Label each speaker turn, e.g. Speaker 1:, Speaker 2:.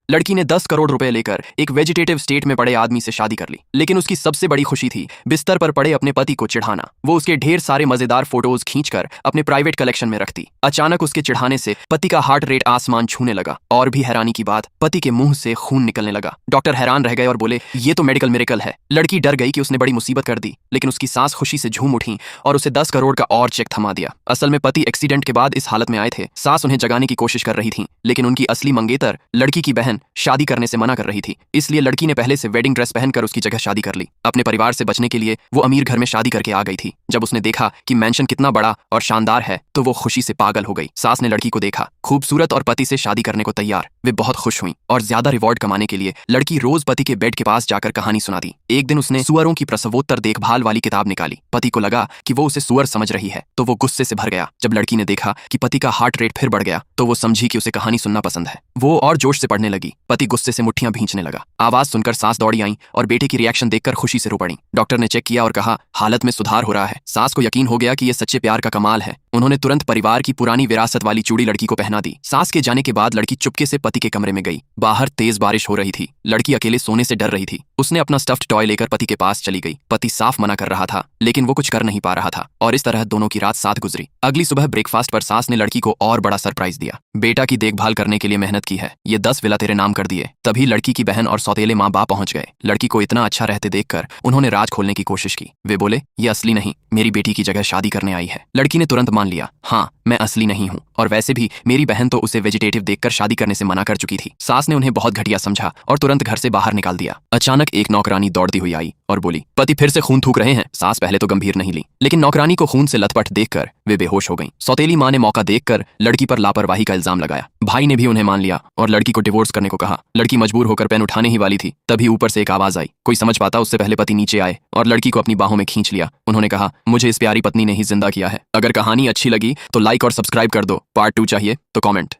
Speaker 1: लड़की ने 10 करोड़ रुपए लेकर एक वेजिटेटिव स्टेट में पड़े आदमी से शादी कर ली, लेकिन उसकी सबसे बड़ी खुशी थी बिस्तर पर पड़े अपने पति को चिढ़ाना। वो उसके ढेर सारे मजेदार फोटोज खींचकर अपने प्राइवेट कलेक्शन में रखती। अचानक उसके चिढ़ाने से पति का हार्ट रेट आसमान छूने लगा, और भी हैरानी की बात, पति के मुंह से खून निकलने लगा। डॉक्टर हैरान रह गए और बोले, ये तो मेडिकल मिरेकल है। लड़की डर गई कि उसने बड़ी मुसीबत कर दी, लेकिन उसकी सास खुशी से झूम उठी और उसे 10 करोड़ का और चेक थमा दिया। असल में पति एक्सीडेंट के बाद इस हालत में आए थे। सास उन्हें जगाने की कोशिश कर रही थी, लेकिन उनकी असली मंगेतर लड़की की बहन शादी करने से मना कर रही थी। इसलिए लड़की ने पहले से वेडिंग ड्रेस पहनकर उसकी जगह शादी कर ली। अपने परिवार से बचने के लिए वो अमीर घर में शादी करके आ गई थी। जब उसने देखा कि मैंशन कितना बड़ा और शानदार है, तो वो खुशी से पागल हो गई। सास ने लड़की को देखा, खूबसूरत और पति से शादी करने को तैयार। वे बहुत खुश हुई और ज्यादा रिवॉर्ड कमाने के लिए लड़की रोज पति के बेड के पास जाकर कहानी सुनाती। एक दिन उसने सुअरों की प्रसवोत्तर देखभाल वाली किताब निकाली। पति को लगा कि वो उसे सुअर समझ रही है, तो वो गुस्से से भर गया। जब लड़की ने देखा कि पति का हार्ट रेट फिर बढ़ गया, तो वो समझी कि उसे कहानी सुनना पसंद है। वो और जोश से पढ़ने लगी। पति गुस्से से मुट्ठियां भींचने लगा। आवाज सुनकर सास दौड़ी आई और बेटे की रिएक्शन देखकर खुशी से रो पड़ी। डॉक्टर ने चेक किया और कहा, हालत में सुधार हो रहा है। सास को यकीन हो गया कि ये सच्चे प्यार का कमाल है। उन्होंने तुरंत परिवार की पुरानी विरासत वाली चूड़ी लड़की को पहना दी। सास के जाने के बाद लड़की चुपके से पति के कमरे में गई। बाहर तेज बारिश हो रही थी। लड़की अकेले सोने से डर रही थी। उसने अपना स्टफ्ड टॉय लेकर पति के पास चली गई। पति साफ मना कर रहा था, लेकिन वो कुछ कर नहीं पा रहा था, और इस तरह दोनों की रात साथ गुजरी। अगली सुबह ब्रेकफास्ट पर सास ने लड़की को और बड़ा सरप्राइज दिया। बेटा की देखभाल करने के लिए मेहनत की है, ये 10 विला तेरे नाम कर दिए। तभी लड़की की बहन और सौतेले माँ बाप पहुंच गए। लड़की को इतना अच्छा रहते देखकर उन्होंने राज खोलने की कोशिश की। वे बोले, ये असली नहीं, मेरी बेटी की जगह शादी करने आई है। लड़की ने तुरंत मान लिया, हाँ मैं असली नहीं हूँ, और वैसे भी मेरी बहन तो उसे वेजिटेटिव देखकर शादी करने से मना कर चुकी थी। सास ने उन्हें बहुत घटिया समझा और तुरंत घर से बाहर निकाल दिया। अचानक एक नौकरानी दौड़ती हुई आई और बोली, पति फिर से खून थूक रहे हैं। सास पहले तो गंभीर नहीं ली, लेकिन नौकरानी को खून से लथपथ देखकर वे बेहोश हो गईं। सौतेली माँ ने मौका देखकर लड़की पर लापरवाही का इल्जाम लगाया। भाई ने भी उन्हें मान लिया और लड़की को डिवोर्स करने को कहा। लड़की मजबूर होकर पेन उठाने ही वाली थी, तभी ऊपर से एक आवाज आई। कोई समझ पाता उससे पहले पति नीचे आए और लड़की को अपनी बाहों में खींच लिया। उन्होंने कहा, मुझे इस प्यारी पत्नी ने ही जिंदा किया है। अगर कहानी अच्छी लगी तो लाइक और सब्सक्राइब कर दो। पार्ट 2 चाहिए तो कमेंट।